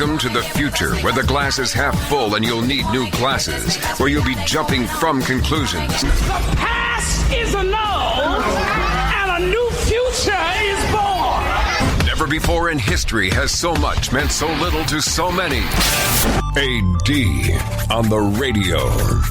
Welcome to the future, where the glass is half full and you'll need new glasses, where you'll be jumping from conclusions. The past is annulled, and a new future is born. Never before in history has so much meant so little to so many. AD on the radio.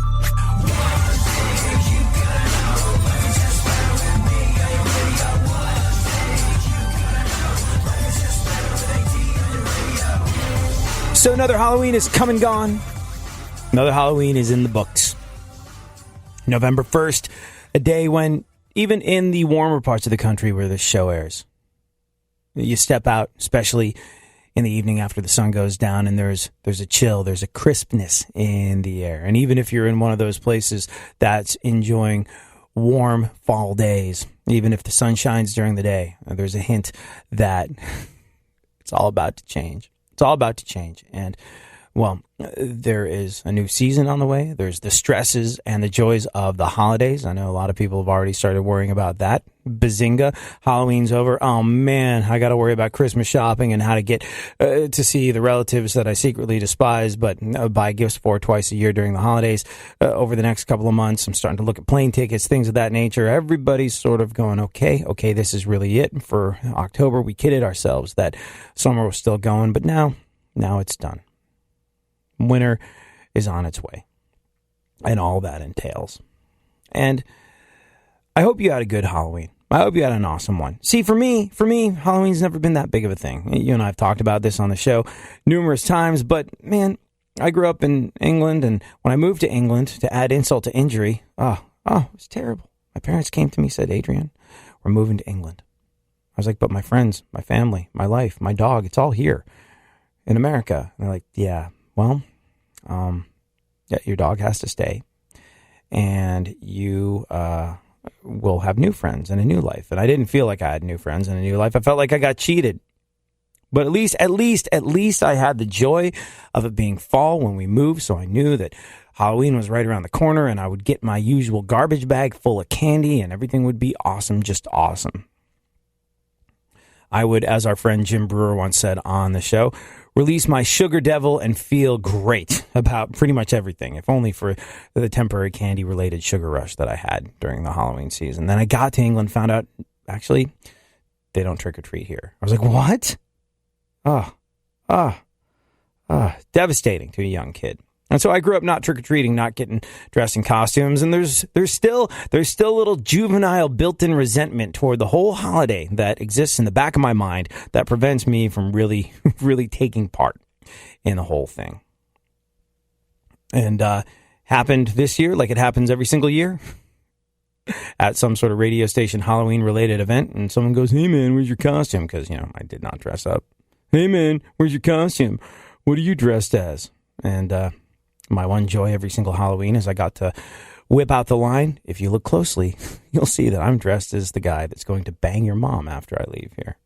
So another Halloween is come and gone. Another Halloween is in the books. November 1st, a day when, even in the warmer parts of the country where this show airs, you step out, especially in the evening after the sun goes down, and there's a chill, there's a crispness in the air. And even if you're in one of those places that's enjoying warm fall days, even if the sun shines during the day, there's a hint that it's all about to change. It's all about to change. And, well, there is a new season on the way. There's the stresses and the joys of the holidays. I know a lot of people have already started worrying about that. Bazinga, Halloween's over. Oh, man, I got to worry about Christmas shopping and how to get to see the relatives that I secretly despise but buy gifts for twice a year during the holidays. Over the next couple of months, I'm starting to look at plane tickets, things of that nature. Everybody's sort of going, okay, this is really it. For October, we kidded ourselves that summer was still going, but now it's done. Winter is on its way, and all that entails. And I hope you had a good Halloween. I hope you had an awesome one. See, for me, Halloween's never been that big of a thing. You and I have talked about this on the show numerous times, but man, I grew up in England, and when I moved to England, to add insult to injury, it was terrible. My parents came to me and said, Adrian, we're moving to England. I was like, but my friends, my family, my life, my dog, it's all here in America. And they're like, yeah, well, your dog has to stay, and you will have new friends and a new life. And I didn't feel like I had new friends and a new life. I felt like I got cheated. But at least I had the joy of it being fall when we moved, so I knew that Halloween was right around the corner, and I would get my usual garbage bag full of candy, and everything would be awesome, just awesome. I would, as our friend Jim Brewer once said on the show, release my sugar devil and feel great about pretty much everything, if only for the temporary candy-related sugar rush that I had during the Halloween season. Then I got to England, found out, actually, they don't trick-or-treat here. I was like, what? Devastating to a young kid. And so I grew up not trick-or-treating, not getting dressed in costumes, and there's still a little juvenile built-in resentment toward the whole holiday that exists in the back of my mind that prevents me from really, really taking part in the whole thing. And happened this year, like it happens every single year, at some sort of radio station Halloween-related event, and someone goes, hey, man, where's your costume? Because, I did not dress up. Hey, man, where's your costume? What are you dressed as? And my one joy every single Halloween is I got to whip out the line. If you look closely, you'll see that I'm dressed as the guy that's going to bang your mom after I leave here.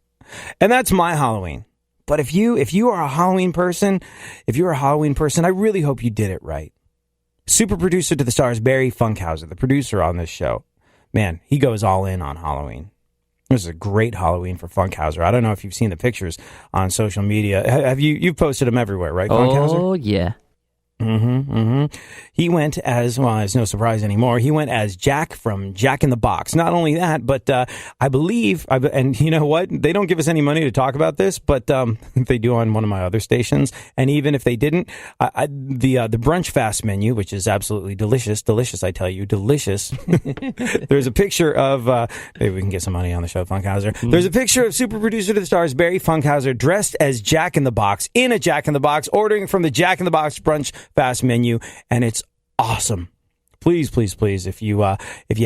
And that's my Halloween. But if you are a Halloween person, I really hope you did it right. Super producer to the stars, Barry Funkhauser, the producer on this show. Man, he goes all in on Halloween. This is a great Halloween for Funkhauser. I don't know if you've seen the pictures on social media. Have you? You've posted them everywhere, right, Funkhauser? Oh, yeah. He went as, well, it's no surprise anymore, he went as Jack from Jack in the Box. Not only that, but I believe, and you know what, they don't give us any money to talk about this, but they do on one of my other stations, and even if they didn't, the brunch fast menu, which is absolutely delicious, I tell you, delicious. There's a picture of, maybe we can get some money on the show, Funkhauser. There's a picture of super producer to the stars, Barry Funkhauser, dressed as Jack in the Box, in a Jack in the Box, ordering from the Jack in the Box brunch fast menu, and it's awesome. Please, if you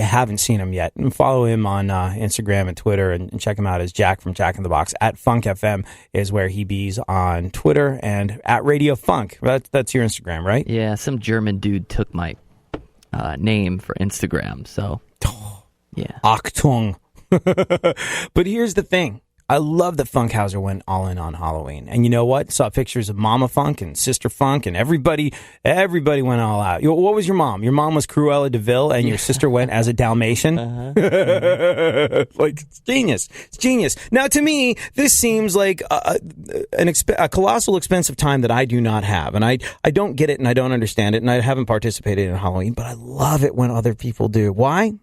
haven't seen him yet, follow him on Instagram and Twitter, and check him out as Jack from Jack in the Box. At Funk FM is where he bees on Twitter, and at Radio Funk. That's your Instagram, right? Yeah, some German dude took my name for Instagram, so yeah. Achtung. But here's the thing. I love that Funkhauser went all in on Halloween. And you know what? Saw pictures of Mama Funk and Sister Funk, and everybody went all out. What was your mom? Your mom was Cruella de Vil, and your sister went as a Dalmatian? Like, it's genius. It's genius. Now, to me, this seems like a colossal expense of time that I do not have. And I don't get it, and I don't understand it, and I haven't participated in Halloween, but I love it when other people do. Why?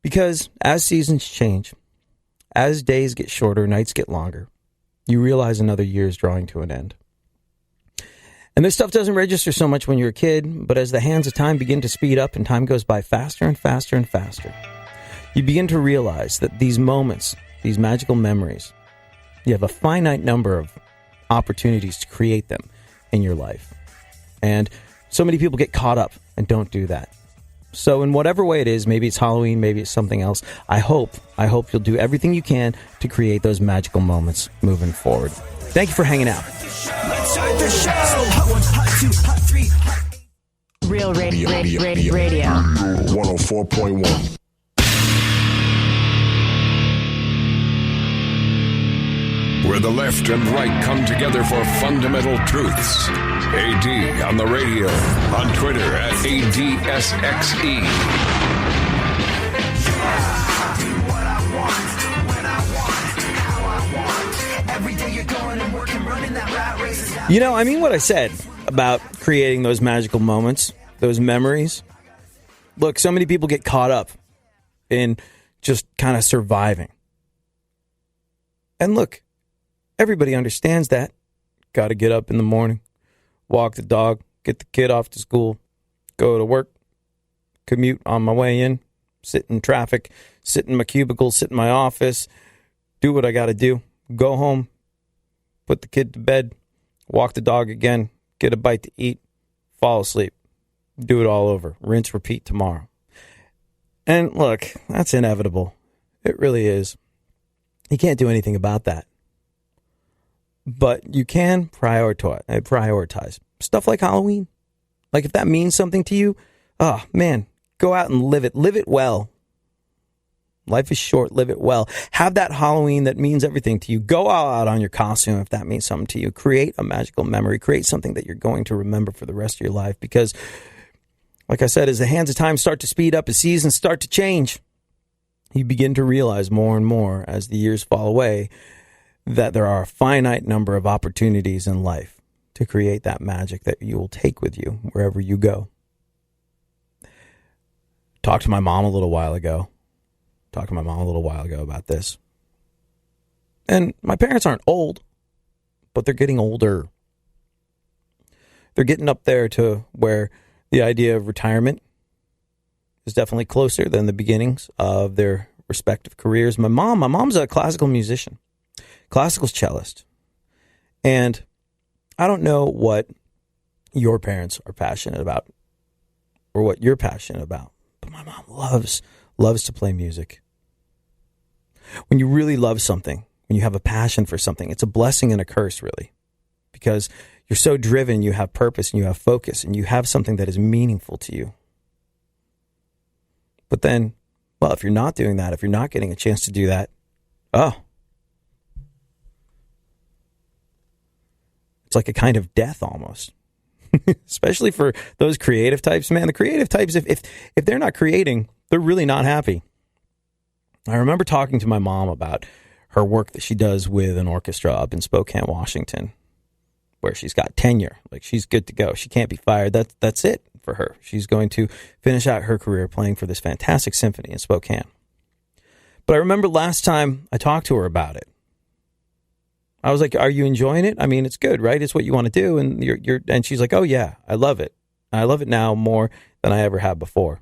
Because as seasons change, as days get shorter, nights get longer, you realize another year is drawing to an end. And this stuff doesn't register so much when you're a kid, but as the hands of time begin to speed up and time goes by faster and faster and faster, you begin to realize that these moments, these magical memories, you have a finite number of opportunities to create them in your life. And so many people get caught up and don't do that. So in whatever way it is, maybe it's Halloween, maybe it's something else, I hope you'll do everything you can to create those magical moments moving forward. Thank you for hanging out. Real radio. 104.1. Where the left and right come together for fundamental truths. AD on the radio, on Twitter at ADSXE. You know, I mean what I said about creating those magical moments, those memories. Look, so many people get caught up in just kind of surviving. And look, everybody understands that. Got to get up in the morning, walk the dog, get the kid off to school, go to work, commute on my way in, sit in traffic, sit in my cubicle, sit in my office, do what I got to do, go home, put the kid to bed, walk the dog again, get a bite to eat, fall asleep, do it all over, rinse, repeat tomorrow. And look, that's inevitable. It really is. You can't do anything about that. But you can prioritize stuff like Halloween. Like if that means something to you, oh man, go out and live it. Live it well. Life is short. Live it well. Have that Halloween that means everything to you. Go all out on your costume if that means something to you. Create a magical memory. Create something that you're going to remember for the rest of your life. Because, like I said, as the hands of time start to speed up, as seasons start to change, you begin to realize more and more as the years fall away that there are a finite number of opportunities in life to create that magic that you will take with you wherever you go. Talked to my mom a little while ago about this. And my parents aren't old, but they're getting older. They're getting up there to where the idea of retirement is definitely closer than the beginnings of their respective careers. My mom's a classical musician. Classical cellist. And I don't know what your parents are passionate about or what you're passionate about, but my mom loves to play music. When you really love something, when you have a passion for something, it's a blessing and a curse, really, because you're so driven, you have purpose and you have focus and you have something that is meaningful to you. But then, well, if you're not doing that, if you're not getting a chance to do that, it's like a kind of death almost, especially for those creative types. Man, the creative types, if they're not creating, they're really not happy. I remember talking to my mom about her work that she does with an orchestra up in Spokane, Washington, where she's got tenure. Like, she's good to go. She can't be fired. That's it for her. She's going to finish out her career playing for this fantastic symphony in Spokane. But I remember last time I talked to her about it, I was like, "Are you enjoying it? I mean, it's good, right? It's what you want to do." And and she's like, "Oh yeah, I love it. I love it now more than I ever have before."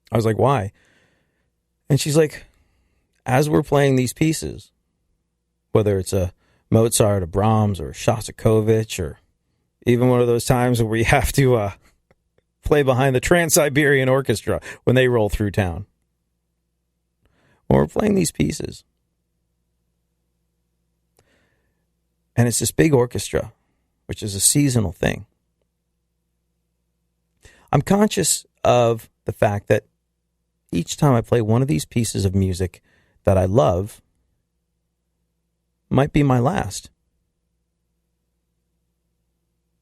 I was like, "Why?" And she's like, "As we're playing these pieces, whether it's a Mozart, a Brahms, or a Shostakovich, or even one of those times where you have to play behind the Trans-Siberian Orchestra when they roll through town, when we're playing these pieces, and it's this big orchestra, which is a seasonal thing, I'm conscious of the fact that each time I play one of these pieces of music that I love, might be my last.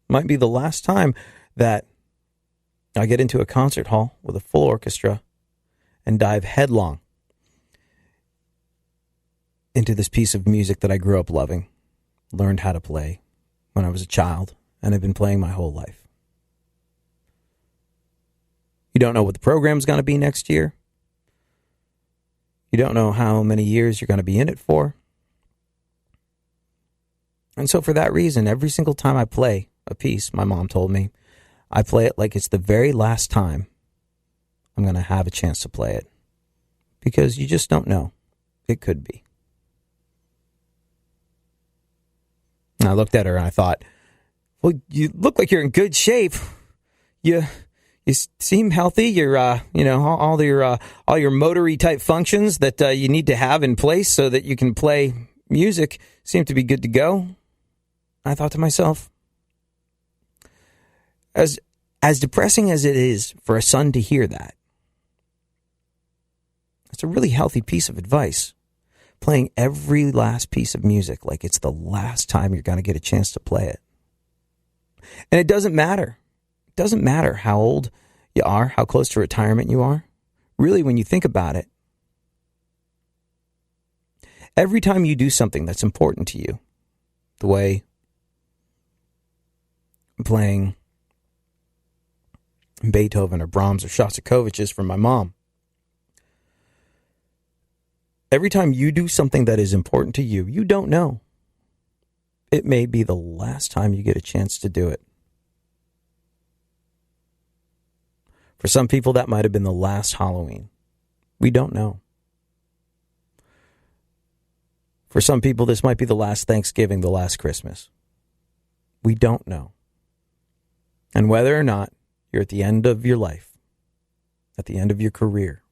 Might be the last time that I get into a concert hall with a full orchestra and dive headlong into this piece of music that I grew up loving, learned how to play when I was a child, and have been playing my whole life. You don't know what the program's going to be next year. You don't know how many years you're going to be in it for. And so for that reason, every single time I play a piece, my mom told me, I play it like it's the very last time I'm going to have a chance to play it. Because you just don't know. It could be. And I looked at her and I thought, well, you look like you're in good shape. You seem healthy. You're, all your motory type functions that you need to have in place so that you can play music seem to be good to go. I thought to myself, as depressing as it is for a son to hear that, it's a really healthy piece of advice. Playing every last piece of music like it's the last time you're going to get a chance to play it. And it doesn't matter. It doesn't matter how old you are, how close to retirement you are. Really, when you think about it, every time you do something that's important to you, the way playing Beethoven or Brahms or Shostakovich is for my mom, every time you do something that is important to you, you don't know. It may be the last time you get a chance to do it. For some people, that might have been the last Halloween. We don't know. For some people, this might be the last Thanksgiving, the last Christmas. We don't know. And whether or not you're at the end of your life, at the end of your career,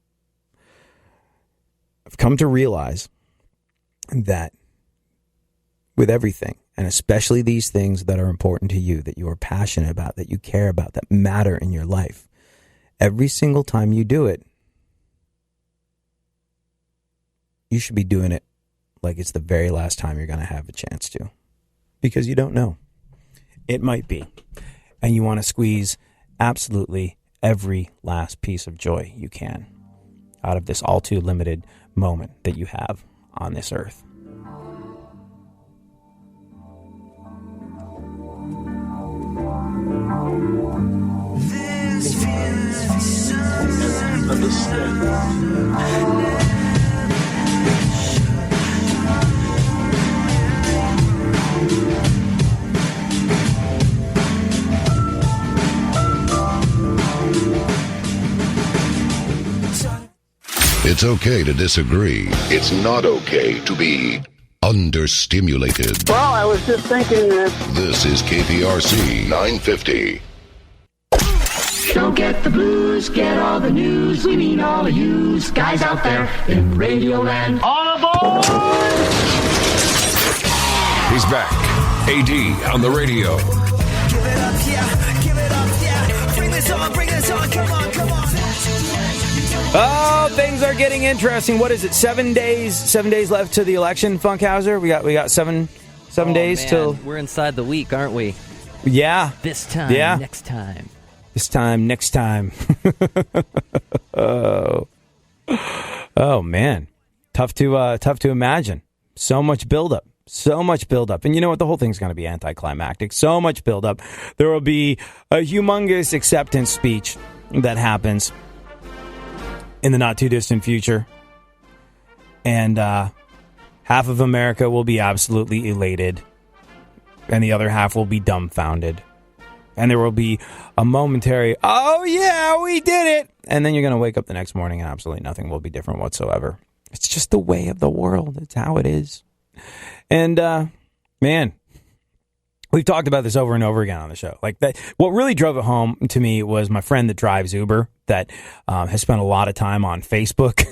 I've come to realize that with everything, and especially these things that are important to you, that you are passionate about, that you care about, that matter in your life, every single time you do it, you should be doing it like it's the very last time you're going to have a chance to. Because you don't know. It might be. And you want to squeeze absolutely every last piece of joy you can out of this all too limited moment that you have on this earth. This feels so understand. It's okay to disagree. It's not okay to be understimulated. Well, I was just thinking that... This is KPRC 950. Don't get the blues, get all the news. We mean all of you guys out there in Radio Land. All aboard! He's back. AD on the radio. Give it up, yeah. Give it up, yeah. Bring this on. Come on. Oh, things are getting interesting. What is it? 7 days. 7 days left to the election, Funkhauser. We got seven days till. We're inside the week, aren't we? Yeah. This time. Yeah. Next time. This time. Next time. Oh man, tough to imagine. So much buildup. And you know what? The whole thing's going to be anticlimactic. So much buildup. There will be a humongous acceptance speech that happens in the not too distant future. And half of America will be absolutely elated. And the other half will be dumbfounded. And there will be a momentary, oh yeah, we did it. And then you're going to wake up the next morning and absolutely nothing will be different whatsoever. It's just the way of the world. It's how it is. And, man, we've talked about this over and over again on the show. Like that, what really drove it home to me was my friend that drives Uber that has spent a lot of time on Facebook.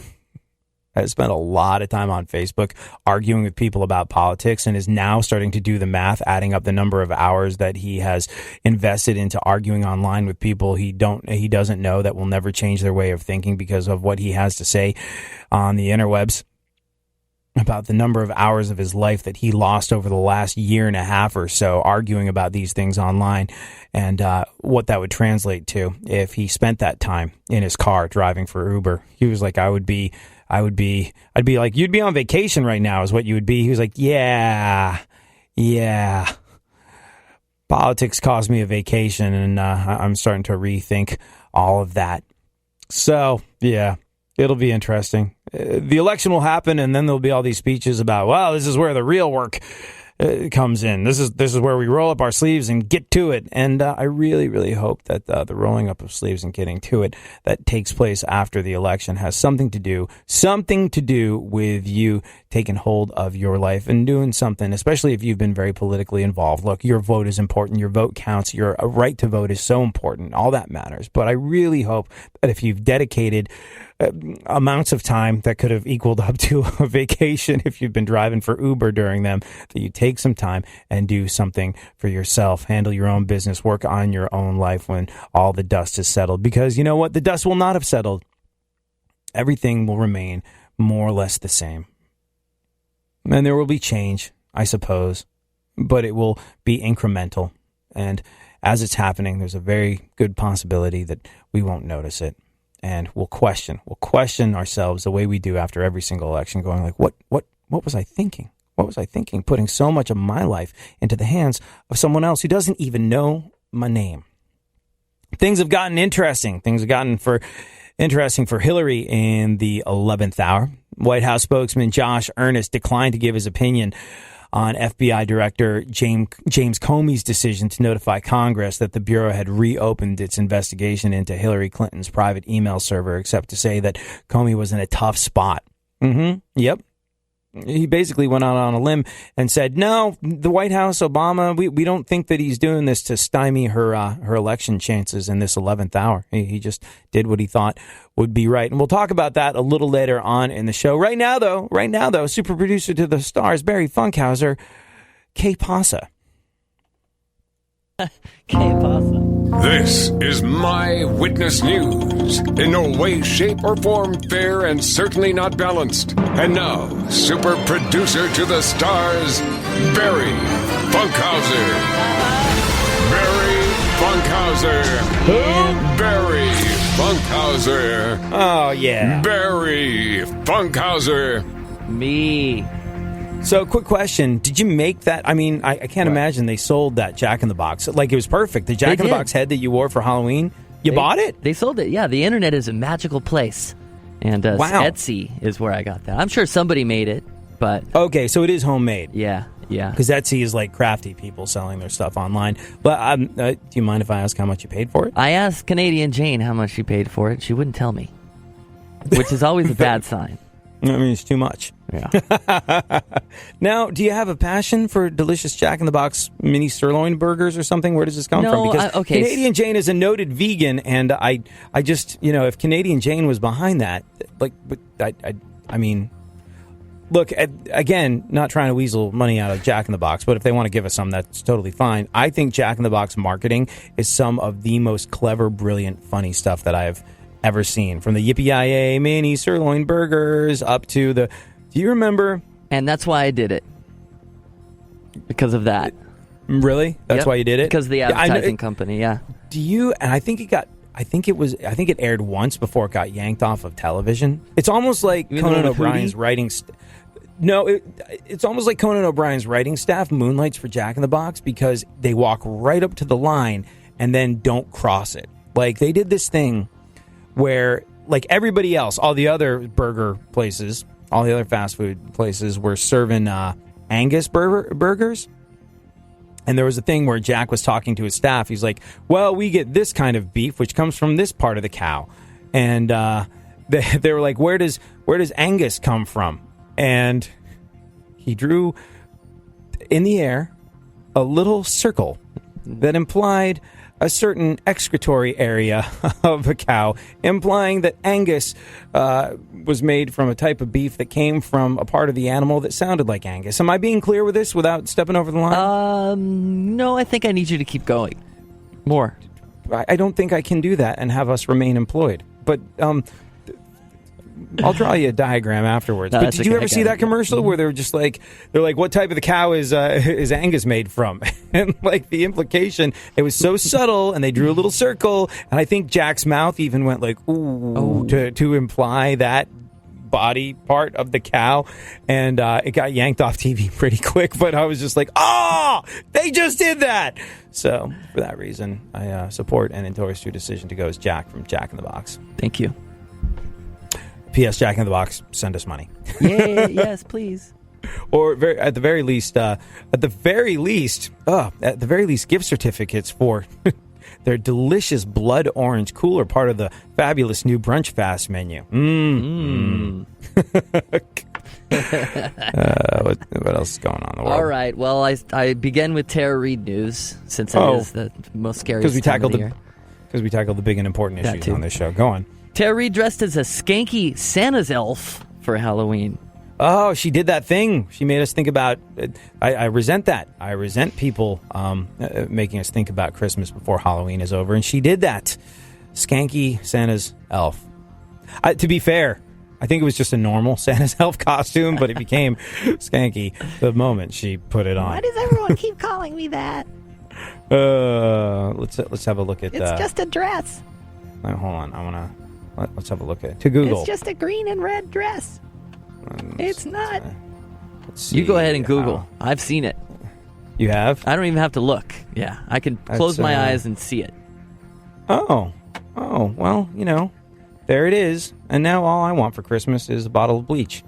Arguing with people about politics and is now starting to do the math, adding up the number of hours that he has invested into arguing online with people he doesn't know that will never change their way of thinking because of what he has to say on the interwebs. about the number of hours of his life that he lost over the last year and a half or so arguing about these things online, and what that would translate to if he spent that time in his car driving for Uber. He was like, I'd be like, you'd be on vacation right now is what you would be. He was like, yeah. Politics cost me a vacation, and I'm starting to rethink all of that. So, yeah. It'll be interesting. The election will happen, and then there'll be all these speeches about, well, this is where the real work comes in. This is where we roll up our sleeves and get to it. And I really, really hope that the rolling up of sleeves and getting to it that takes place after the election has something to do with you taking hold of your life and doing something, especially if you've been very politically involved. Look, your vote is important. Your vote counts. Your right to vote is so important. All that matters. But I really hope that if you've dedicated amounts of time that could have equaled up to a vacation if you've been driving for Uber during them, that you take some time and do something for yourself, handle your own business, work on your own life when all the dust is settled. Because you know what? The dust will not have settled. Everything will remain more or less the same. And there will be change, I suppose, but it will be incremental. And as it's happening, there's a very good possibility that we won't notice it. And we'll question ourselves the way we do after every single election, going like, what was I thinking? What was I thinking? Putting so much of my life into the hands of someone else who doesn't even know my name. Things have gotten interesting. Things have gotten interesting for Hillary in the 11th hour. White House spokesman Josh Earnest declined to give his opinion on FBI Director James Comey's decision to notify Congress that the Bureau had reopened its investigation into Hillary Clinton's private email server, except to say that Comey was in a tough spot. Yep. He basically went out on a limb and said, no, the White House, Obama, we don't think that he's doing this to stymie her election chances in this 11th hour. He just did what he thought would be right. And we'll talk about that a little later on in the show. Right now, though, super producer to the stars, Barry Funkhauser, K. Pasa. K. Pasa. This is My Witness News. In no way, shape, or form fair and certainly not balanced. And now, super producer to the stars, Barry Funkhauser. Barry Funkhauser. Who? Barry Funkhauser. Oh, yeah. Barry Funkhauser. Me. So, quick question. Did you make that? I mean, I can't imagine they sold that Jack in the Box. Like, it was perfect. The Jack in the Box head that you wore for Halloween, you bought it? They sold it, yeah. The internet is a magical place. And wow. Etsy is where I got that. I'm sure somebody made it, but... Okay, so it is homemade. Yeah. Because Etsy is like crafty people selling their stuff online. But do you mind if I ask how much you paid for it? I asked Canadian Jane how much she paid for it. She wouldn't tell me, which is always a bad sign. I mean, it's too much. Yeah. Now, do you have a passion for delicious Jack in the Box mini sirloin burgers or something? Where does this come from? Because Canadian Jane is a noted vegan, and I just, if Canadian Jane was behind that, I mean, look, again, not trying to weasel money out of Jack in the Box, but if they want to give us some, that's totally fine. I think Jack in the Box marketing is some of the most clever, brilliant, funny stuff that I've ever seen. From the Yippee-Yi-Yay mini sirloin burgers up to the... Do you remember? And that's why I did it. Because of that. Really? That's why you did it? Because of the advertising company, yeah. Do you... And I think it aired once before it got yanked off of television. It's almost like Conan O'Brien's writing... it's almost like Conan O'Brien's writing staff moonlights for Jack in the Box because they walk right up to the line and then don't cross it. Like, they did this thing where, like everybody else, all the other burger places, all the other fast food places were serving Angus burgers. And there was a thing where Jack was talking to his staff. He's like, well, we get this kind of beef, which comes from this part of the cow. And they were like, where does Angus come from? And he drew in the air a little circle that implied a certain excretory area of a cow, implying that Angus was made from a type of beef that came from a part of the animal that sounded like Angus. Am I being clear with this without stepping over the line? No, I think I need you to keep going. More. I don't think I can do that and have us remain employed. But I'll draw you a diagram afterwards. No, but that's did a you heck ever see of that an commercial where they're just like, what type of the cow is Angus made from? And like the implication, it was so subtle, and they drew a little circle, and I think Jack's mouth even went like, ooh, to imply that body part of the cow, and it got yanked off TV pretty quick. But I was just like, they just did that. So for that reason, I support and endorse your decision to go as Jack from Jack in the Box. Thank you. P.S. Jack in the Box, send us money. Yeah, yes, please. Or at the very least, gift certificates for their delicious blood orange cooler, part of the fabulous new brunch fast menu. What else is going on in the world? All right. Well, I begin with Tara Reid news, since it is the most scariest time of the year. Because we tackled the big and important That issues too. on this show. Go on. Tara Reid dressed as a skanky Santa's elf for Halloween. Oh, she did that thing. She made us think about... I resent that. I resent people making us think about Christmas before Halloween is over. And she did that. Skanky Santa's elf. To be fair, I think it was just a normal Santa's elf costume, but it became skanky the moment she put it on. Why does everyone keep calling me that? Let's have a look at... It's just a dress. Hold on. Let's have a look at... To Google. It's just a green and red dress. It's not. Let's see. You go ahead and Google. I've seen it. You have? I don't even have to look. Yeah, I can close my eyes and see it. Oh, well, there it is. And now all I want for Christmas is a bottle of bleach.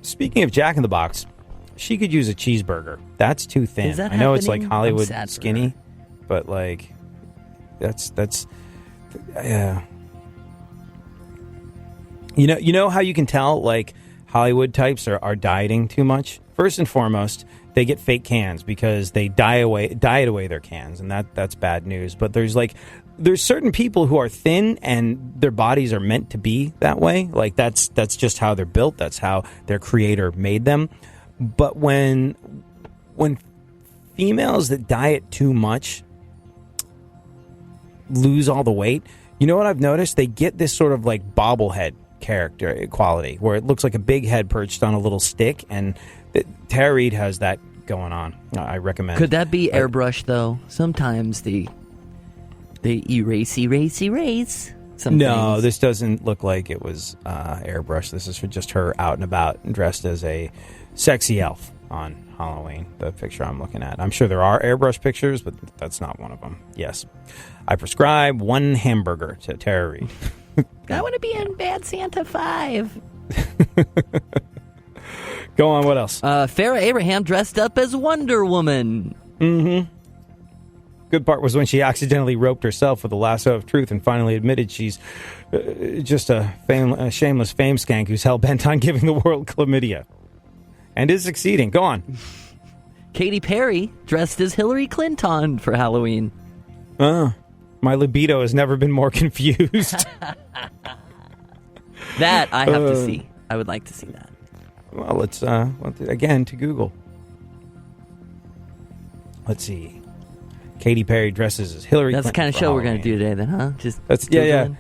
Speaking of Jack in the Box, she could use a cheeseburger. That's too thin. Is that I know it's like happening? Hollywood I'm sad for skinny, her. but like that's You know how you can tell like Hollywood types are dieting too much? First and foremost, they get fake cans because they diet away their cans, and that's bad news. But there's certain people who are thin and their bodies are meant to be that way. Like that's just how they're built. That's how their creator made them. But when females that diet too much lose all the weight, you know what I've noticed? They get this sort of like bobblehead character quality where it looks like a big head perched on a little stick, and Tara Reid has that going on. I recommend. Could that be airbrush though? Sometimes they erase some No, things. this doesn't look like it was airbrush. This is for just her out and about and dressed as a sexy elf on Halloween. The picture I'm looking at. I'm sure there are airbrush pictures, but that's not one of them. Yes, I prescribe one hamburger to Tara Reid. I want to be in Bad Santa 5. Go on, what else? Farrah Abraham dressed up as Wonder Woman. Mm-hmm. Good part was when she accidentally roped herself with a lasso of truth and finally admitted she's just a shameless fame skank who's hell-bent on giving the world chlamydia. And is succeeding. Go on. Katy Perry dressed as Hillary Clinton for Halloween. My libido has never been more confused. That I have to see. I would like to see that. Well, let's again to Google. Let's see. Katy Perry dresses as Hillary Clinton. That's the kind of for show we're Halloween. going to do today, then, huh? Just That's Googling?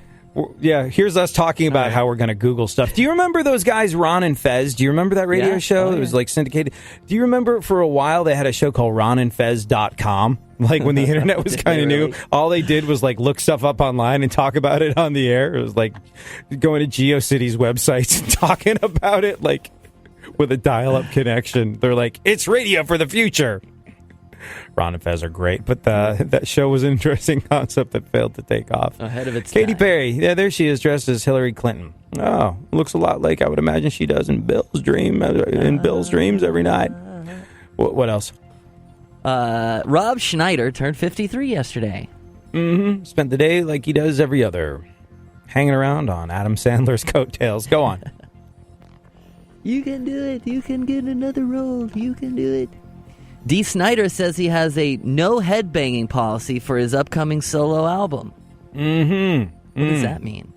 yeah. Here's us talking about how we're going to Google stuff. Do you remember those guys, Ron and Fez? Do you remember that radio show? It was like syndicated. Do you remember for a while they had a show called RonandFez.com? Like when the internet was kind of new, all they did was like look stuff up online and talk about it on the air. It was like going to GeoCities websites and talking about it like with a dial-up connection. They're like, it's radio for the future. Ron and Fez are great, but that show was an interesting concept that failed to take off. Ahead of its Katy time. Perry, yeah, there she is, dressed as Hillary Clinton. Oh, looks a lot like I would imagine she does in Bill's dreams every night. What else? Rob Schneider turned 53 yesterday. Mm-hmm. Spent the day like he does every other, hanging around on Adam Sandler's coattails. Go on. You can do it. You can get another role. You can do it. Dee Snider says he has a no headbanging policy for his upcoming solo album. Mm-hmm. What does that mean?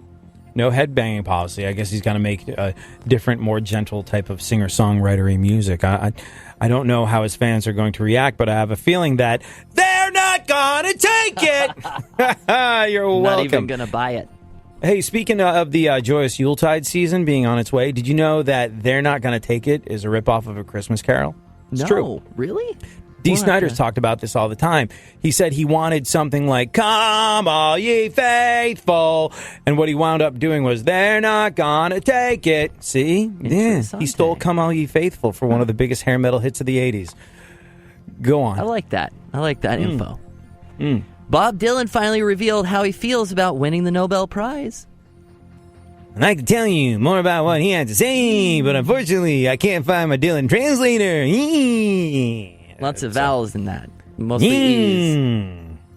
No headbanging policy. I guess he's going to make a different, more gentle type of singer-songwritery music. I don't know how his fans are going to react, but I have a feeling that they're not going to take it. You're welcome. Not even going to buy it. Hey, speaking of the joyous Yuletide season being on its way, did you know that They're Not Gonna Take It is a ripoff of A Christmas Carol? It's true. Really? Dee Snider's talked about this all the time. He said he wanted something like, "Come all ye faithful," and what he wound up doing was, "They're not gonna take it." See? Yeah. He stole "Come all ye faithful" for one of the biggest hair metal hits of the 80s. Go on. I like that. Info. Bob Dylan finally revealed how he feels about winning the Nobel Prize. I'd like to tell you more about what he had to say, but unfortunately, I can't find my Dylan translator. Lots of vowels in that. Mostly E's.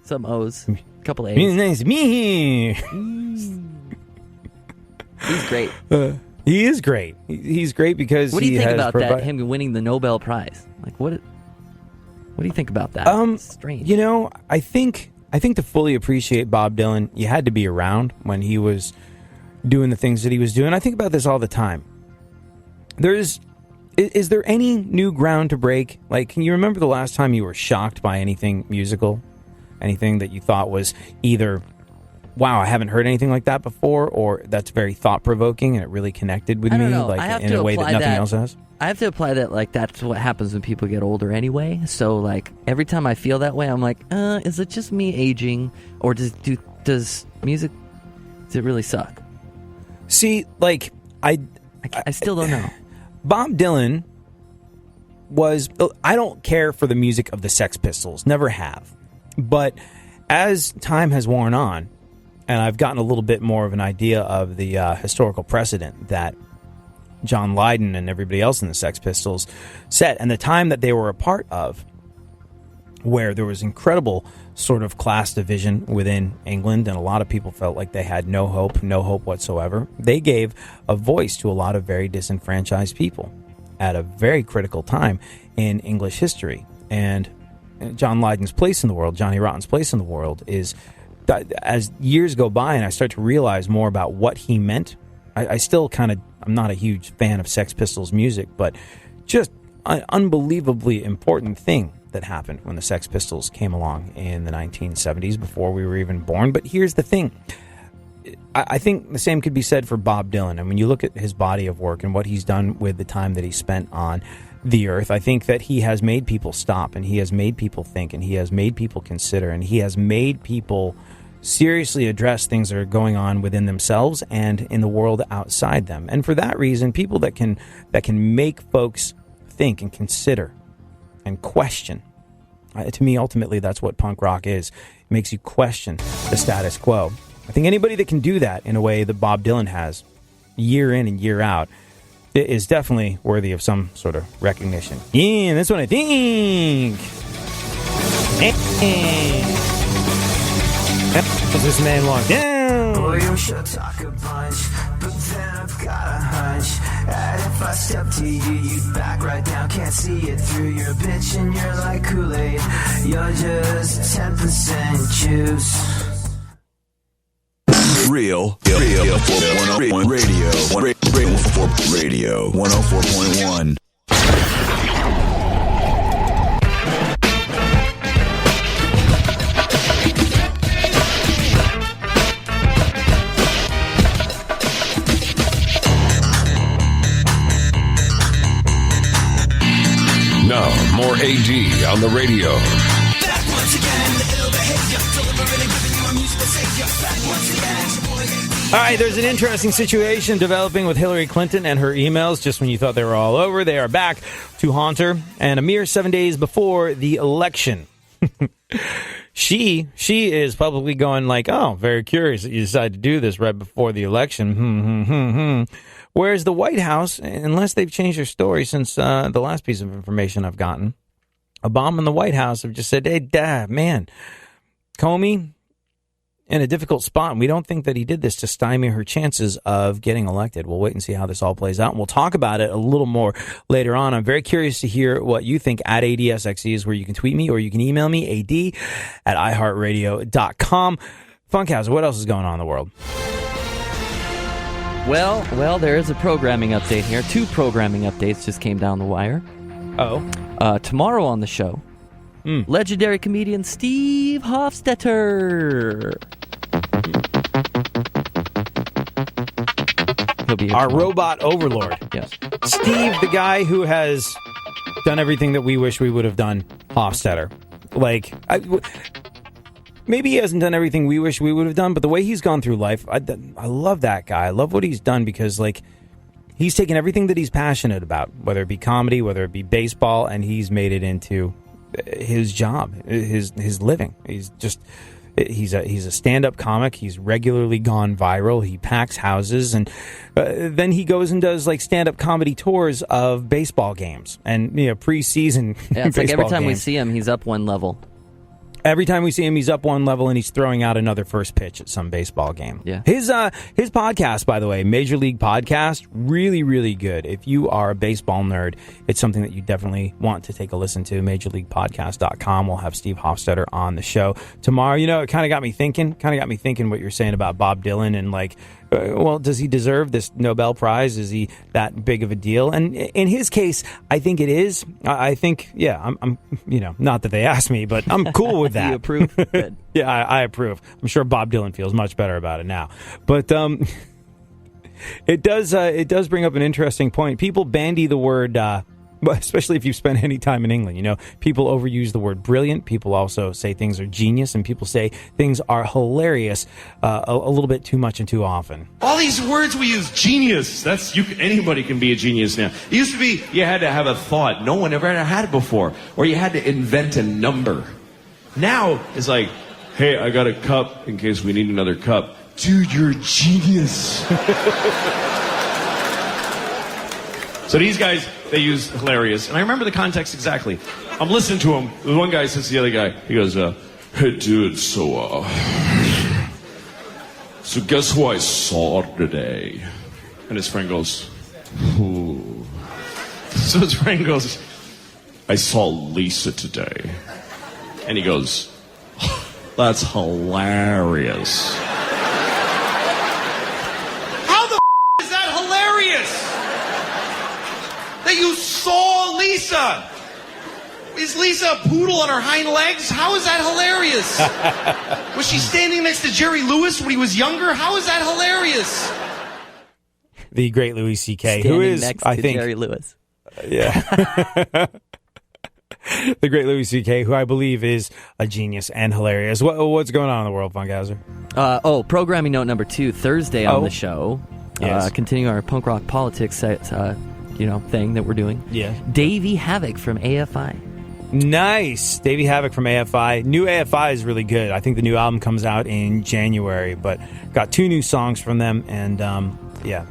Some O's. A couple A's. It's nice to be here. He's great. He is great. He's great because what do you think about that? Him winning the Nobel Prize? Like, what do you think about that? It's strange. You know, I think to fully appreciate Bob Dylan, you had to be around when he was doing the things that he was doing. I think about this all the time. Is there any new ground to break? Like, can you remember the last time you were shocked by anything musical? Anything that you thought was either, wow, I haven't heard anything like that before, or that's very thought-provoking and it really connected with me, like in a way that nothing else has? I have to apply that, like, that's what happens when people get older anyway. So, like, every time I feel that way, I'm like, is it just me aging, or does music, does it really suck? See, like, I still don't know. Bob Dylan I don't care for the music of the Sex Pistols, never have. But as time has worn on, and I've gotten a little bit more of an idea of the historical precedent that John Lydon and everybody else in the Sex Pistols set, and the time that they were a part of, where there was incredible sort of class division within England, and a lot of people felt like they had no hope whatsoever. They gave a voice to a lot of very disenfranchised people at a very critical time in English history. And John Lydon's place in the world, Johnny Rotten's place in the world, is, as years go by and I start to realize more about what he meant, I still I'm not a huge fan of Sex Pistols music, but just an unbelievably important thing that happened when the Sex Pistols came along in the 1970s, before we were even born. But here's the thing. I think the same could be said for Bob Dylan. And when you look at his body of work and what he's done with the time that he spent on the earth, I think that he has made people stop, and he has made people think, and he has made people consider, and he has made people seriously address things that are going on within themselves and in the world outside them. And for that reason, people that can make folks think and consider and question. To me, ultimately, that's what punk rock is. It makes you question the status quo. I think anybody that can do that in a way that Bob Dylan has, year in and year out, is definitely worthy of some sort of recognition. Yeah, that's what I think. Does this man walk down? Boy, you should talk a bunch, but then I've got a hunch. And if I step to you, you'd back right down. Can't see it through your bitch, and you're like Kool-Aid. You're just 10% juice. Radio 104.1. Now, more AD on the radio. Back once again, the ill behavior, delivering and giving you a musical savior. Back once again, it's your boy AD. All right, there's an interesting situation developing with Hillary Clinton and her emails. Just when you thought they were all over, they are back to haunt her. And a mere 7 days before the election, she is publicly going like, oh, very curious that you decided to do this right before the election. Whereas the White House, unless they've changed their story since the last piece of information I've gotten, Obama and the White House have just said, hey, man, Comey in a difficult spot. And we don't think that he did this to stymie her chances of getting elected. We'll wait and see how this all plays out. And we'll talk about it a little more later on. I'm very curious to hear what you think. At ADSXE is where you can tweet me, or you can email me, ad@iheartradio.com. Funkhouse, what else is going on in the world? Well, there is a programming update here. 2 programming updates just came down the wire. Oh. Tomorrow on the show, legendary comedian Steve Hofstetter. He'll be here our tomorrow. robot overlord. Yes. Steve, the guy who has done everything that we wish we would have done, Hofstetter. Like, maybe he hasn't done everything we wish we would have done, but the way he's gone through life, I love that guy. I love what he's done because, like, he's taken everything that he's passionate about, whether it be comedy, whether it be baseball, and he's made it into his job, his living. He's a stand-up comic. He's regularly gone viral. He packs houses, and then he goes and does like stand-up comedy tours of baseball games and preseason. Yeah, it's like every time we games. see him, he's up one level. Every time we see him, he's up one level and he's throwing out another first pitch at some baseball game. Yeah. His podcast, by the way, Major League Podcast, really, really good. If you are a baseball nerd, it's something that you definitely want to take a listen to. MajorLeaguePodcast.com. We'll have Steve Hofstetter on the show tomorrow. It kind of got me thinking what you're saying about Bob Dylan and like, well, does he deserve this Nobel Prize? Is he that big of a deal? And in his case, I think it is. I think, yeah, I'm not that they asked me, but I'm cool with that. You approve? Good. Yeah, I approve. I'm sure Bob Dylan feels much better about it now. But it does bring up an interesting point. People bandy the word, especially if you've spent any time in England. People overuse the word brilliant. People also say things are genius, and people say things are hilarious a little bit too much and too often. All these words we use, genius. Anybody can be a genius now. It used to be you had to have a thought. No one ever had it before. Or you had to invent a number. Now it's like, hey, I got a cup in case we need another cup. Dude, you're a genius. So these guys, they use hilarious. And I remember the context exactly. I'm listening to him. The one guy says to the other guy, he goes, hey, dude, so guess who I saw today? And his friend goes, who? So his friend goes, I saw Lisa today. And he goes, that's hilarious. How the is that hilarious? That you saw Lisa? Is Lisa a poodle on her hind legs? How is that hilarious? Was she standing next to Jerry Lewis when he was younger? How is that hilarious? The great Louis C.K., Standing who is, next I to think, Jerry Lewis. Yeah. The great Louis C.K., who I believe is a genius and hilarious. What's going on in the world, Funkhauser? Programming note number 2, Thursday on the show. Yes. Continuing our punk rock politics thing that we're doing. Yeah. Davey Havoc from AFI. Nice. Davey Havoc from AFI. New AFI is really good. I think the new album comes out in January, but got 2 new songs from them, and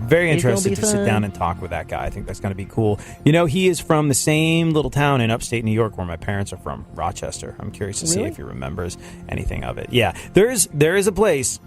very interested to sit down and talk with that guy. I think that's going to be cool. He is from the same little town in upstate New York where my parents are from, Rochester. I'm curious to see if he remembers anything of it. Yeah, there is a place.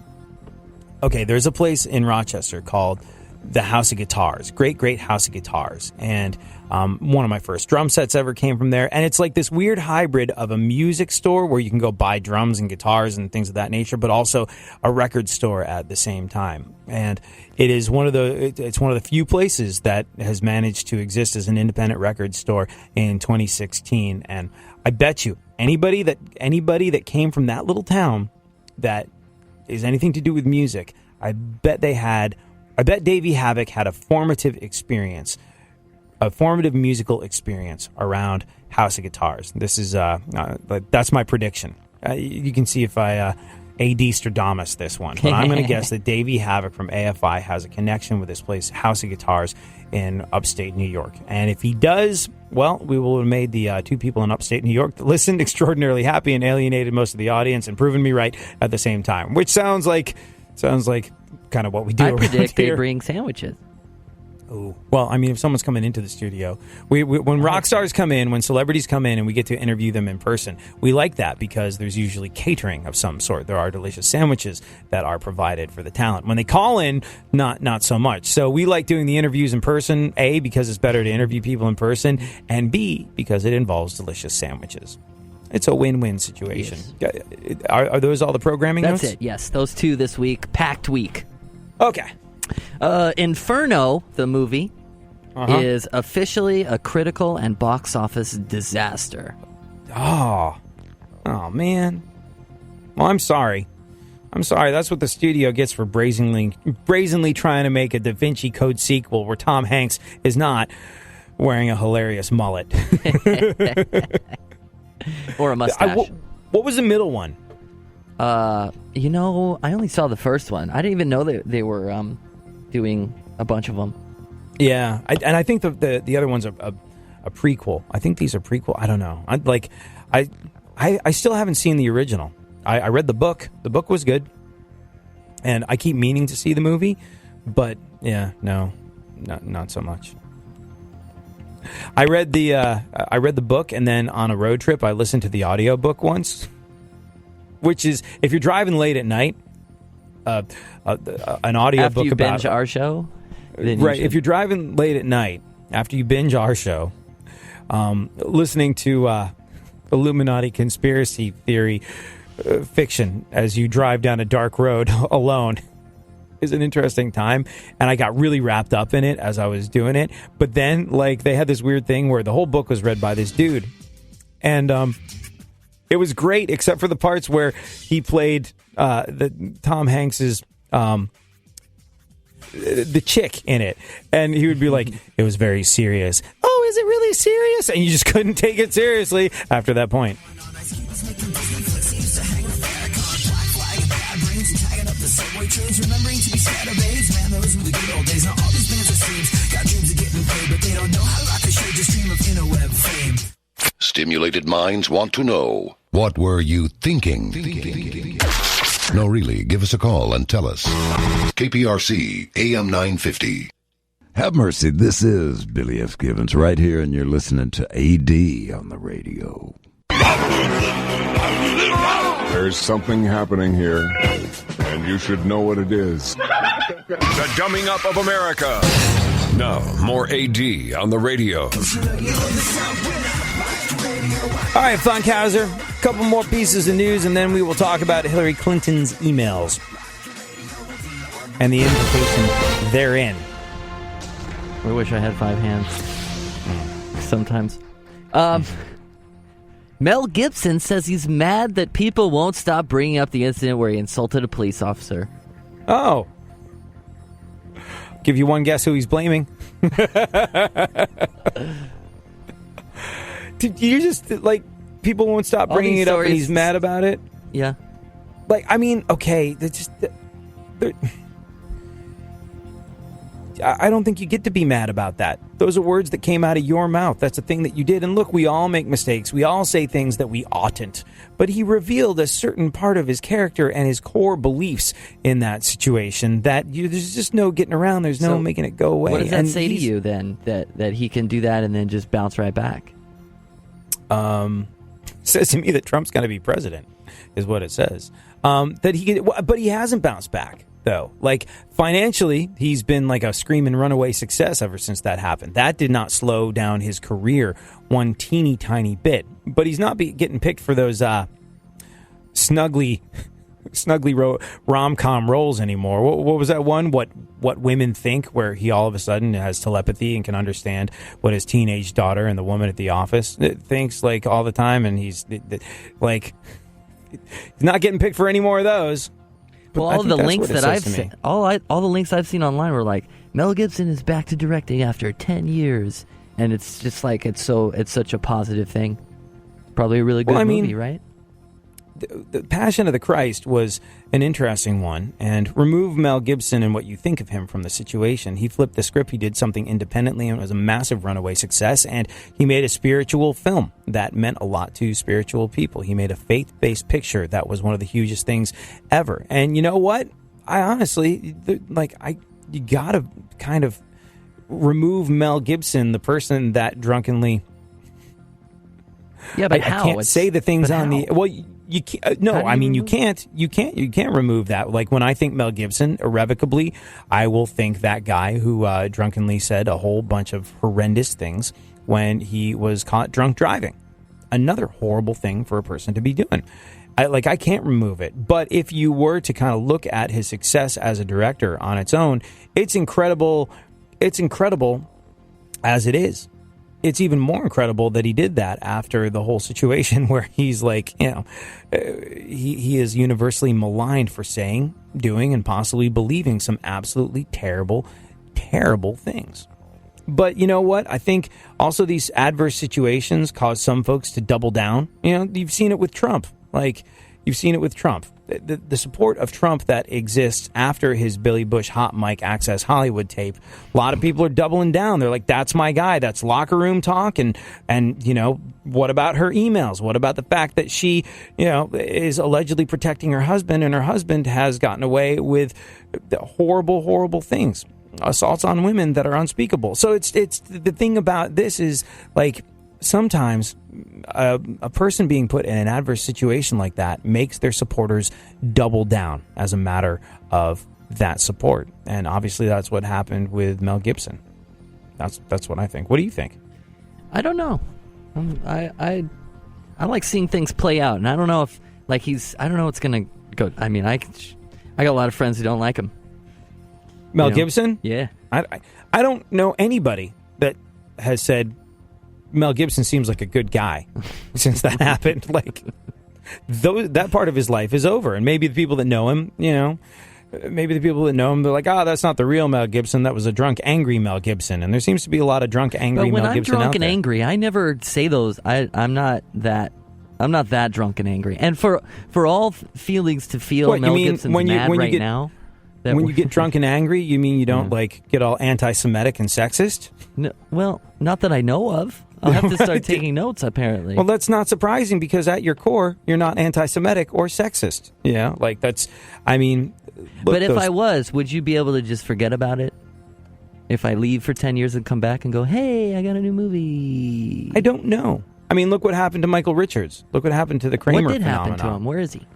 Okay, there's a place in Rochester called the House of Guitars. Great House of Guitars. And one of my first drum sets ever came from there. And it's like this weird hybrid of a music store where you can go buy drums and guitars and things of that nature, but also a record store at the same time. And it's one of the few places that has managed to exist as an independent record store in 2016. And I bet you anybody that came from that little town that is anything to do with music, I bet Davey Havoc had a formative musical experience around House of Guitars. This is that's my prediction. You can see if I A.D. Stradamus this one, but I'm going to guess that Davey Havoc from AFI has a connection with this place, House of Guitars, in upstate New York. And if he does, well, we will have made the 2 people in upstate New York that listened extraordinarily happy and alienated most of the audience and proven me right at the same time, which sounds like kind of what we do. I predict here. they bring sandwiches. Ooh. Well, I mean, if someone's coming into the studio, when rock stars come in, when celebrities come in and we get to interview them in person, we like that because there's usually catering of some sort. There are delicious sandwiches that are provided for the talent. When they call in, not so much. So we like doing the interviews in person, A, because it's better to interview people in person, and B, because it involves delicious sandwiches. It's a win-win situation. Yes. Are those all the programming That's notes? it, yes. Those 2 this week. Packed week. Okay. Inferno, the movie, is officially a critical and box office disaster. Oh, man. Well, I'm sorry. I'm sorry, that's what the studio gets for brazenly trying to make a Da Vinci Code sequel where Tom Hanks is not wearing a hilarious mullet. Or a mustache. What was the middle one? I only saw the first one. I didn't even know they were doing a bunch of them. Yeah, I think the other one's a prequel. I think these are prequel. I don't know. I still haven't seen the original. I read the book. The book was good, and I keep meaning to see the movie, but yeah, no, not so much. I read the book, and then on a road trip, I listened to the audiobook once, which is if you're driving late at night, an audiobook after you binge our show, right? If you're driving late at night after you binge our show, listening to Illuminati conspiracy theory fiction as you drive down a dark road alone is an interesting time, and I got really wrapped up in it as I was doing it. But then, they had this weird thing where the whole book was read by this dude, and it was great except for the parts where he played Tom Hanks's the chick in it, and he would be like, "It was very serious." Oh, is it really serious? And you just couldn't take it seriously after that point. Stimulated minds want to know, what were you thinking? No, really, give us a call and tell us. KPRC AM 950. Have mercy, this is Billy F. Gibbons right here, and you're listening to AD on the radio. There's something happening here, and you should know what it is. The Dumbing Up of America. Now, more AD on the radio. All right, Funkhauser, a couple more pieces of news, and then we will talk about Hillary Clinton's emails and the implication therein. I wish I had 5 hands. Sometimes. Mel Gibson says he's mad that people won't stop bringing up the incident where he insulted a police officer. Oh. Give you one guess who he's blaming. Did you just, people won't stop bringing it up and he's mad about it? Yeah. Okay, I don't think you get to be mad about that. Those are words that came out of your mouth. That's a thing that you did. And look, we all make mistakes. We all say things that we oughtn't. But he revealed a certain part of his character and his core beliefs in that situation that there's just no getting around. There's no making it go away. What does that say to you then, that he can do that and then just bounce right back? Says to me that Trump's going to be president, is what it says. That he can, but he hasn't bounced back. Though, financially, he's been like a screaming runaway success ever since that happened. That did not slow down his career one teeny tiny bit. But he's not getting picked for those snuggly rom-com roles anymore. What was that one? What Women Think, where he all of a sudden has telepathy and can understand what his teenage daughter and the woman at the office thinks all the time, and he's not getting picked for any more of those. Well, all the links that I've seen, all the links I've seen online were Mel Gibson is back to directing after 10 years, and it's just it's such a positive thing. Probably a really good movie, right? The Passion of the Christ was an interesting one, and remove Mel Gibson and what you think of him from the situation. He flipped the script, he did something independently, and it was a massive runaway success, and he made a spiritual film that meant a lot to spiritual people. He made a faith-based picture that was one of the hugest things ever. And you know what? I honestly, you gotta kind of remove Mel Gibson, the person that drunkenly... Yeah, but I how? can't say the things on the... Well, you can't, you can't remove that. When I think Mel Gibson, irrevocably, I will think that guy who drunkenly said a whole bunch of horrendous things when he was caught drunk driving. Another horrible thing for a person to be doing. I can't remove it. But if you were to kind of look at his success as a director on its own, it's incredible. It's incredible as it is. it's even more incredible that he did that after the whole situation where he's like, he is universally maligned for saying, doing, and possibly believing some absolutely terrible, terrible things. But you know what? I think also these adverse situations cause some folks to double down. You've seen it with Trump. You've seen it with Trump. The support of Trump that exists after his Billy Bush Hot Mic Access Hollywood tape, a lot of people are doubling down. They're like, that's my guy. That's locker room talk. And what about her emails? What about the fact that she, is allegedly protecting her husband, and her husband has gotten away with horrible, horrible things, assaults on women that are unspeakable. So it's the thing about this is like, sometimes a person being put in an adverse situation like that makes their supporters double down as a matter of that support. And obviously that's what happened with Mel Gibson. That's what I think. What do you think? I don't know. I like seeing things play out, and I don't know if I don't know what's going to go. I mean, I got a lot of friends who don't like him. Mel Gibson? Yeah. I don't know anybody that has said Mel Gibson seems like a good guy since that happened. That part of his life is over. And maybe the people that know him, they're like, that's not the real Mel Gibson. That was a drunk, angry Mel Gibson. And there seems to be a lot of drunk, angry Mel Gibson out there. But when I'm drunk and angry, I never say those. I'm not that drunk and angry. And for all feelings to feel Mel Gibson's mad right now. When you get drunk and angry, you mean you don't get all anti-Semitic and sexist? No, well, not that I know of. I'll have to start taking notes, apparently. Well, that's not surprising because at your core, you're not anti-Semitic or sexist. But if I was, would you be able to just forget about it? If I leave for 10 years and come back and go, hey, I got a new movie. I don't know. I mean, look what happened to Michael Richards. Look what happened to the Kramer phenomenon. What did happen to him? Where is he?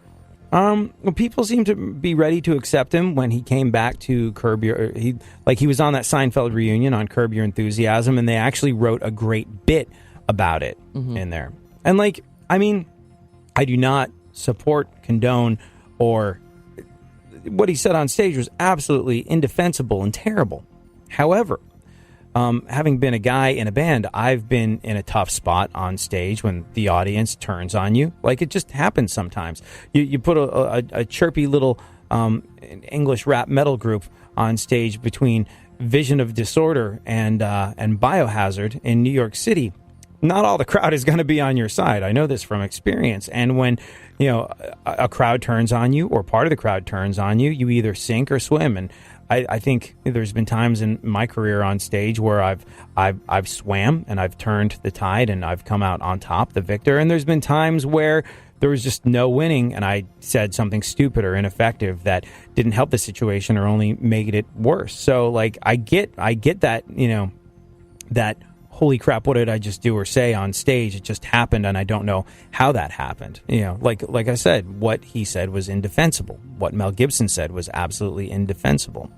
Well, people seem to be ready to accept him when he came back to Curb Your... He was on that Seinfeld reunion on Curb Your Enthusiasm, and they actually wrote a great bit about it in there. And, I do not support, condone, or... What he said on stage was absolutely indefensible and terrible. However, having been a guy in a band, I've been in a tough spot on stage when the audience turns on you. It just happens sometimes. You put a chirpy little English rap metal group on stage between Vision of Disorder and Biohazard in New York City. Not all the crowd is going to be on your side. I know this from experience. And when a crowd turns on you, or part of the crowd turns on you, you either sink or swim. And I think there's been times in my career on stage where I've swam and I've turned the tide and I've come out on top, the victor. And there's been times where there was just no winning and I said something stupid or ineffective that didn't help the situation or only made it worse. So I get that, that holy crap, what did I just do or say on stage? It just happened and I don't know how that happened. Like I said, what he said was indefensible. What Mel Gibson said was absolutely indefensible.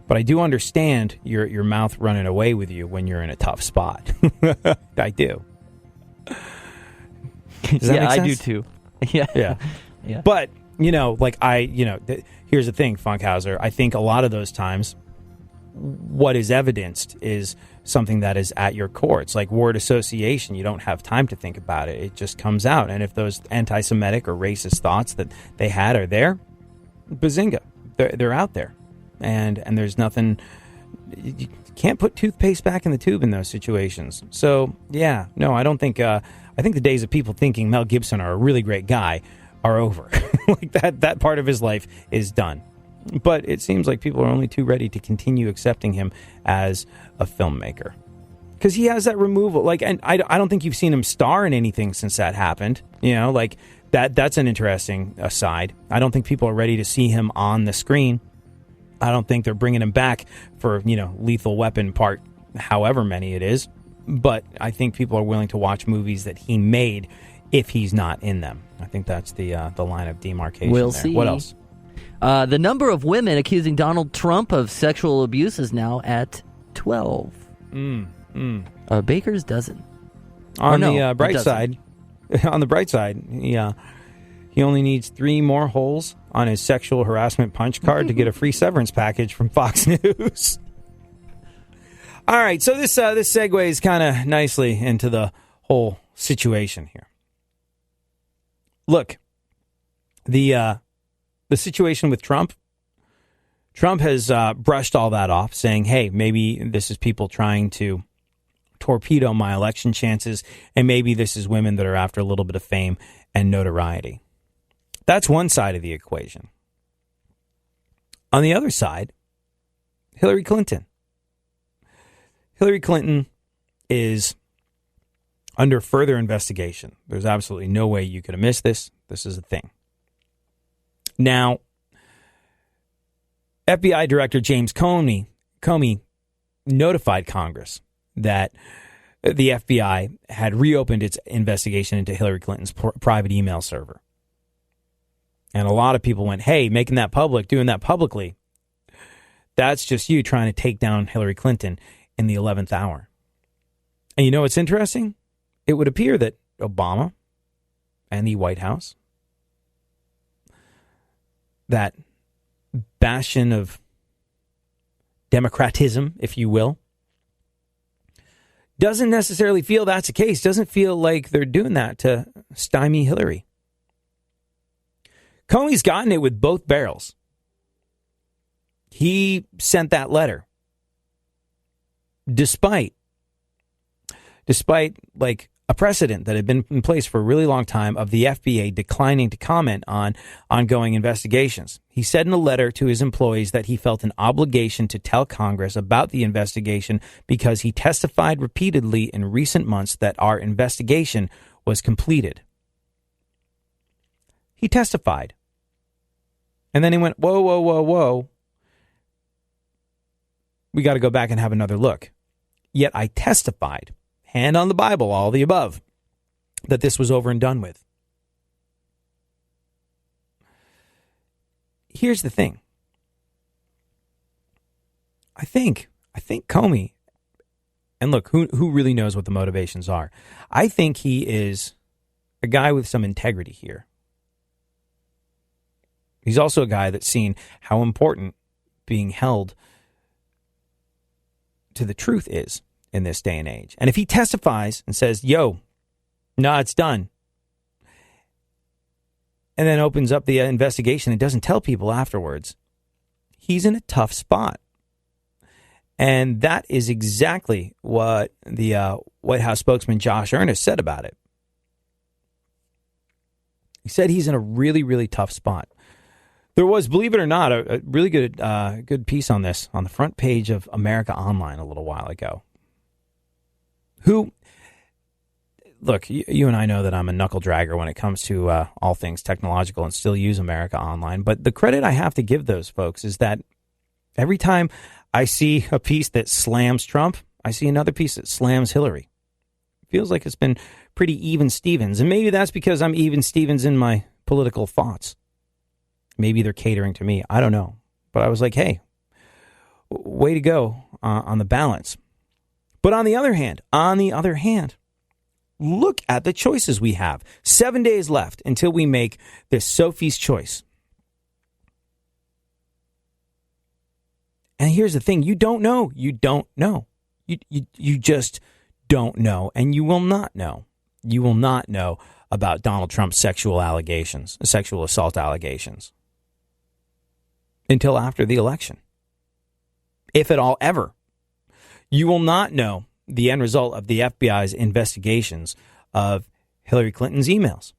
But I do understand your mouth running away with you when you're in a tough spot. I do. Does that make sense? I do too. Yeah. But, here's the thing, Funkhauser. I think a lot of those times, what is evidenced is something that is at your core. It's like word association. You don't have time to think about it. It just comes out. And if those anti-Semitic or racist thoughts that they had are there, bazinga, they're out there. And there's nothing... You can't put toothpaste back in the tube in those situations. So, I don't think... I think the days of people thinking Mel Gibson are a really great guy are over. That part of his life is done. But it seems like people are only too ready to continue accepting him as a filmmaker. Because he has that removal. And I don't think you've seen him star in anything since that happened. That's an interesting aside. I don't think people are ready to see him on the screen. I don't think they're bringing him back for, Lethal Weapon part however many it is. But I think people are willing to watch movies that he made if he's not in them. I think that's the line of demarcation. We'll there. See. What else? The number of women accusing Donald Trump of sexual abuse is now at 12. A baker's dozen. On the bright side, he only needs 3 more holes on his sexual harassment punch card to get a free severance package from Fox News. All right, so this segues kind of nicely into the whole situation here. Look, the situation with Trump has brushed all that off, saying, hey, maybe this is people trying to torpedo my election chances, and maybe this is women that are after a little bit of fame and notoriety. That's one side of the equation. On the other side, Hillary Clinton. Hillary Clinton is under further investigation. There's absolutely no way you could have missed this. This is a thing. Now, FBI Director James Comey notified Congress that the FBI had reopened its investigation into Hillary Clinton's private email server. And a lot of people went, hey, making that public, doing that publicly, that's just you trying to take down Hillary Clinton in the 11th hour. And you know what's interesting? It would appear that Obama and the White House, that bastion of democratism, if you will, doesn't necessarily feel that's the case. Doesn't feel like they're doing that to stymie Hillary. Comey's gotten it with both barrels. He sent that letter despite like a precedent that had been in place for a really long time of the FBI declining to comment on ongoing investigations. He said in a letter to his employees that he felt an obligation to tell Congress about the investigation because he testified repeatedly in recent months that our investigation was completed. He testified. And then he went, whoa, whoa, whoa, whoa. We got to go back and have another look. Yet I testified, hand on the Bible, all the above, that this was over and done with. Here's the thing. I think Comey, and look, who really knows what the motivations are? I think he is a guy with some integrity here. He's also a guy that's seen how important being held to the truth is in this day and age. And if he testifies and says, yo, no, it's done, and then opens up the investigation and doesn't tell people afterwards, he's in a tough spot. And that is exactly what the White House spokesman Josh Earnest said about it. He said he's in a really, really tough spot. There was, believe it or not, a really good piece on this on the front page of America Online a little while ago. Look, you and I know that I'm a knuckle dragger when it comes to all things technological and still use America Online. But the credit I have to give those folks is that every time I see a piece that slams Trump, I see another piece that slams Hillary. It feels like it's been pretty even Stevens. And maybe that's because I'm even Stevens in my political thoughts. Maybe they're catering to me. I don't know. But I was like, hey, way to go on the balance. But on the other hand, look at the choices we have. 7 days left until we make this Sophie's choice. And here's the thing. You don't know. You don't know. You just don't know. And you will not know. You will not know about Donald Trump's sexual assault allegations. Until after the election. If at all ever. You will not know the end result of the FBI's investigations of Hillary Clinton's emails.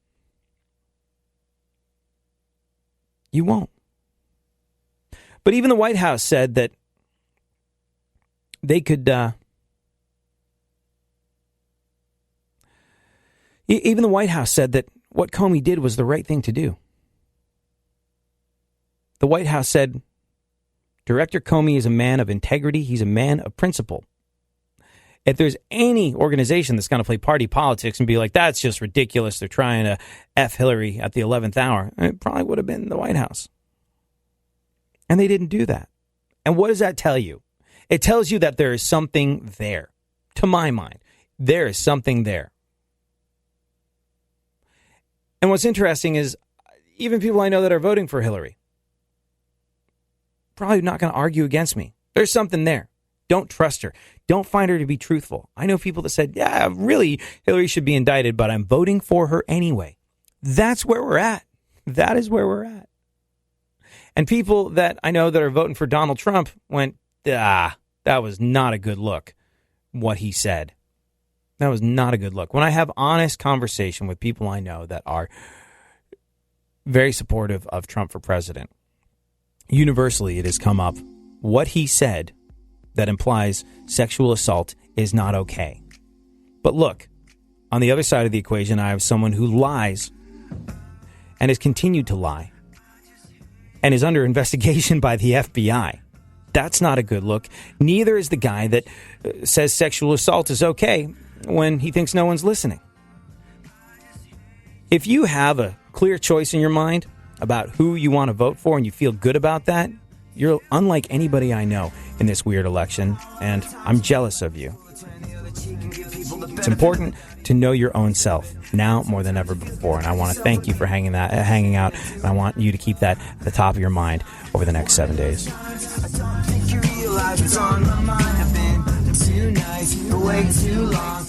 You won't. But even the White House said that they could... even the White House said that what Comey did was the right thing to do. The White House said, Director Comey is a man of integrity. He's a man of principle. If there's any organization that's going to play party politics and be like, that's just ridiculous, they're trying to F Hillary at the 11th hour, it probably would have been the White House. And they didn't do that. And what does that tell you? It tells you that there is something there. To my mind, there is something there. And what's interesting is even people I know that are voting for Hillary probably not going to argue against me. There's something there. Don't trust her. Don't find her to be truthful. I know people that said, yeah, really, Hillary should be indicted, but I'm voting for her anyway. That's where we're at. That is where we're at. And people that I know that are voting for Donald Trump went, that was not a good look, what he said. That was not a good look. When I have honest conversation with people I know that are very supportive of Trump for president, universally it has come up, what he said that implies sexual assault is not okay. But look, on the other side of the equation, I have someone who lies and has continued to lie and is under investigation by the FBI. That's not a good look. Neither is the guy that says sexual assault is okay when he thinks no one's listening. If you have a clear choice in your mind about who you want to vote for and you feel good about that, you're unlike anybody I know in this weird election, and I'm jealous of you. It's important to know your own self now more than ever before, and I want to thank you for hanging out, and I want you to keep that at the top of your mind over the next 7 days. I don't think you realize it's on my mind. I've been too nice for way too long.